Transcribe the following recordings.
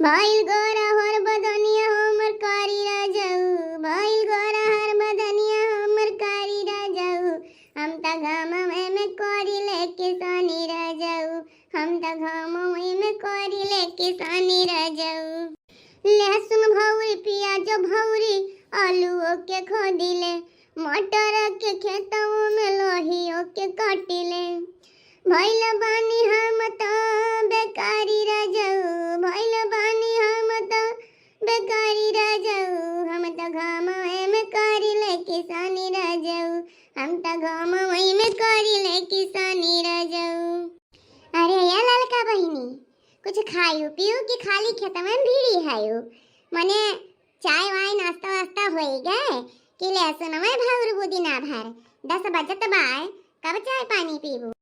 भइल गोरा हर बदनिया हमर कारी राजाऊ, भइल गोरा हर बदनिया हमर कारी राजाऊ, हम त घामवे में करिले किसानी राजाऊ, हम त घामवे में करिले किसानी राजाऊ। लहसुन भौरी प्याज भौरी आलूओ के खोदिले, मटर के खेतों में लोहियों के काटिले। भइल बानी हम त बेकारी राजाऊ, भइल बानी हम त बेकारी राजाऊ, हम त घामवे में करिले किसानी राजाऊ, हम त घामवे में करिले किसानी राजाऊ। अरे ये ललका बहिनी, कुछ खायू पियू कि खाली खेत में भीड़ी हायू? मने चाय वाय नाश्ता वास्ता होई गए कि लहसुन में भौर बुदी ना भर? 10 बजत बाय, कब चाय पानी पीबू?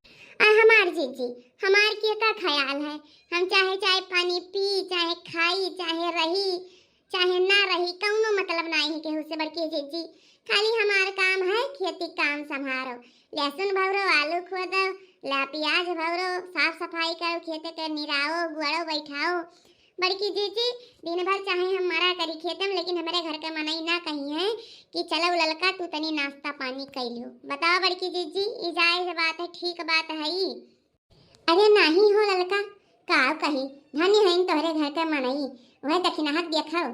हमार जीजी, हमार के का ख्याल है, हम चाहे चाय पानी पी, चाहे खाई, चाहे रही, चाहे ना रही, कौनो मतलब नहीं है केहू से बड़की जीजी। खाली हमार काम है खेती काम संभारो, लहसुन भौरो, आलू खोदो, ला प्याज भौरो, साफ सफाई करो, खेते के निराओ, गुआड़ो बैठाओ। बड़की जीजी दिन भर चाहे हम मरा करी खेतम, लेकिन हमारे घर के मनई ना कही है कि चलो ललका तू तनी नाश्ता पानी कैलियो। बताओ बड़की जीजी, ई जायज बात है, ठीक बात है ई? अरे नहीं हो ललका, का कही धनी है तोहरे घर के मनई, वह दखिनाहत देखो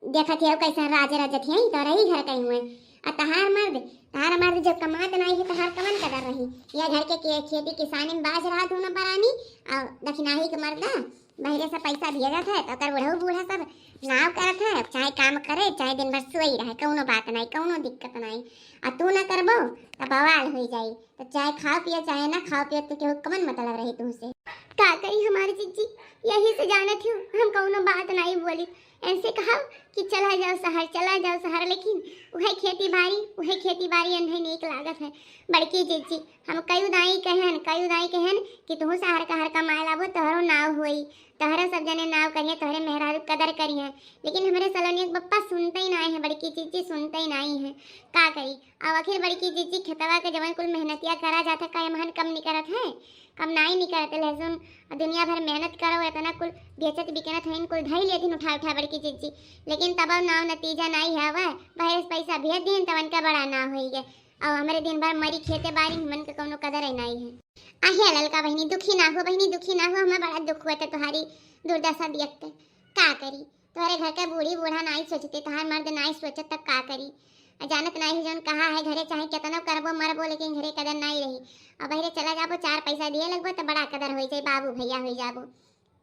देखत है कैसा राज राजत है तोहरे ही घर कहीं हुए। आ तहार मर्द जो कमात नहीं है तहार कमन कदर रही? यह घर के खेती किसानी में बाज रहा दोनों परानी, और दखिनाही के मर्दा बहरे से पैसा भेजत है तो कर बुढ़ऊ बूढ़ा सब नाव करत है, चाहे काम करे चाहे दिन भर सोई रहे, कौनो बात नहीं, कौनो दिक्कत नहीं। आ तू ना करबो तो बवाल हो जाई। तो चाहे खाओ पियो चाहे ना खाओ पियो, तो केहू कमन मतलब रही तुमसे? का करी हमारी जीजी, यही से जानत हूँ हम कौनो बात नहीं बोली, ऐसे कहा कि चला जाओ शहर, लेकिन वही खेती बाड़ी अंधे नीक लागत है। बड़की जीजी हम कई दाई कहन कि तुम शहर का माय लाबो, तोहरो नाव होई, तोहरा सब जने नाव करिए, तोहरे मेहरारू कदर करिए, लेकिन हमारे सलोनी के बप्पा सुनते ही नहीं है, बड़की जीजी सुनते ही नहीं है। का करी? अब आखिर बड़की जीजी खेतवा के जवन कुल मेहनतिया करा जाता का एमहन कम नहीं करत है, कम नहीं निकलत लहसुन, दुनिया भर मेहनत करो, इतना कुल बेचत बिकनत है, कुल धई लेथिन उठा बड़की जीजी, लेकिन तब नाव नतीजा नहीं है। वह बहरे पैसा भेज दिन तवन का बड़ा ना होई गए, और हमारे दिन भर मरी खेते बारी मन के कोनो कदर ही नहीं है। आहे ललका बहनी दुखी ना हो, हमें बड़ा दुख हुआ था तुम्हारी दुर्दशा देख के। का करी? तुम्हारे घर के बूढ़ी बूढ़ा नहीं सोचते, तुम्हार मर्द नहीं सोचत, तब का करी? जानत नहीं जौन कहा है घरे चाहे कितना करबो मरबो, लेकिन घरे कदर नहीं रही। अब बहरे चला जाबो, 4 पैसा दिए लगबो तो बड़ा कदर हो जाए, बाबू भैया हो जाबो,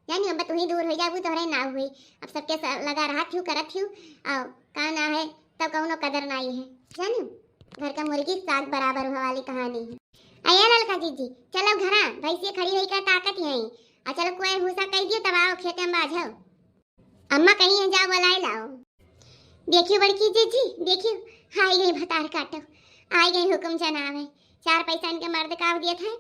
जानी अब तू ही दूर हो जाबू, तोहरे ना हुई। अब सबके लगा रहा थी करत थी, और का ना है तब कौनो कदर नहीं है, जानी घर का मुर्गी साग बराबर हुआ वाली कहानी है। अया ललका जीजी चलो घरा, भैंसिया खड़ी रही का ताकत है, और चलो कोई भूसा कह दियो तब आओ खेते में बाझो, अम्मा कहीं है जाओ बुलाई लाओ। देखियो बड़की जीजी देखियो, आई गई भतार काटो, आई गई हुक्म जनावे, 4 पैसा इनके मर्द काव दिए थे,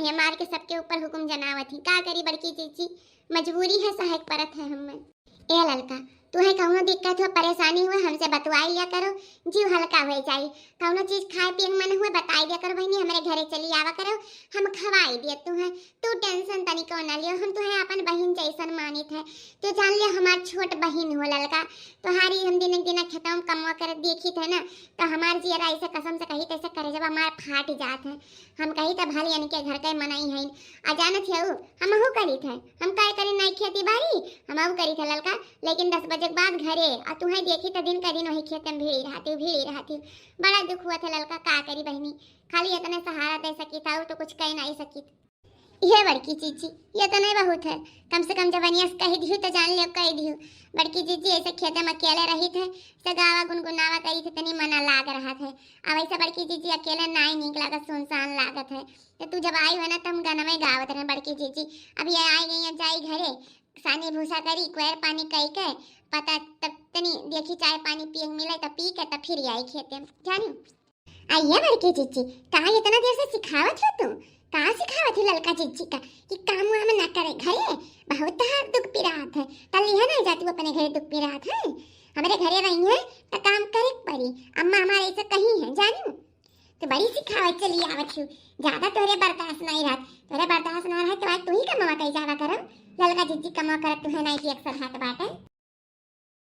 ये मार के सबके ऊपर हुक्म जनावत थी। का करी बड़की जीजी, मजबूरी है, सहायक परत है हमें। ए ललका तुम्हें कौनो दिक्कत हो परेशानी हुआ हमसे बतवाई लिया करो, जीव हल्का हो जाए, कौनो चीज खाए पिए मन हुए बताई दिया करो बहनी, हमारे घरे चली आवा करो, हम खवाई दिए तुम्हें, तू टेंशन तनिको ना लियो, हम तुम्हें अपन बहन जैसन मानित है, तू जान लियो हमार छोट बहन हो ललका, तुम्हारी हम दिन दिन खेतों कमवा कर देखी थे ना, तो हमार जियरा ऐसे कसम से कही तैसे करे जब हमार फाट जात है, हम कही तो भले यानी के घर के मनाई है, अजानत है हम हो करी थे, हम काय करी नहीं खेती बाड़ी हम करी थे ललका, लेकिन 10 बजे के बाद घरे आ तुम्हें देखी तो दिन का दिन वही खेत में भीड़ी रहती, बड़ा दुख हुआ था ललका। का करी बहनी, खाली इतने सहारा दे सकी था तो कुछ कह नहीं सकी। ये बड़की जीजी ये तो नहीं बहुत है, कम से कम जब बनिया कह दी तो जान लियो कह दी। बड़की जीजी ऐसे खेते में अकेले रही थे, सगावा गुनगुनावा करी थी, तनी मना लाग रहा था। अब ऐसे बड़की जीजी अकेले नहीं निक लागत, सुनसान लागत है। तो तू जब आई हो ना तो हम गाना में गावत रहे बड़की जीजी, अब ये आई गई जाई घरे, सानी भूसा करी कुएर पानी कई के पता, तब तनी देखी चाय पानी पिए मिले तो पी के तब फिर आई खेते में, जानी आइए बड़की जीजी। कहाँ इतना देर से सिखावत हो तुम? कहाँ सिखावत है ललका जीजी का कि काम वाम ना करे घरे, बहुत हाथ दुख पिरात है, तली है ना जाती वो अपने घरे दुख पिरात है, हमारे घरे रही है तो काम करे पड़ी, अम्मा हमारे ऐसे कहीं है जानी, तो बड़ी सिखावत चली आवत हूँ, ज्यादा तोरे बर्दाश्त नहीं रहा, तोरे बर्दाश्त ना रहा तो आज तू ही कमावा कहीं जावा करो, ललका जीजी कमा कर તું હે નાઈટી અક્ષર હાથ બાટે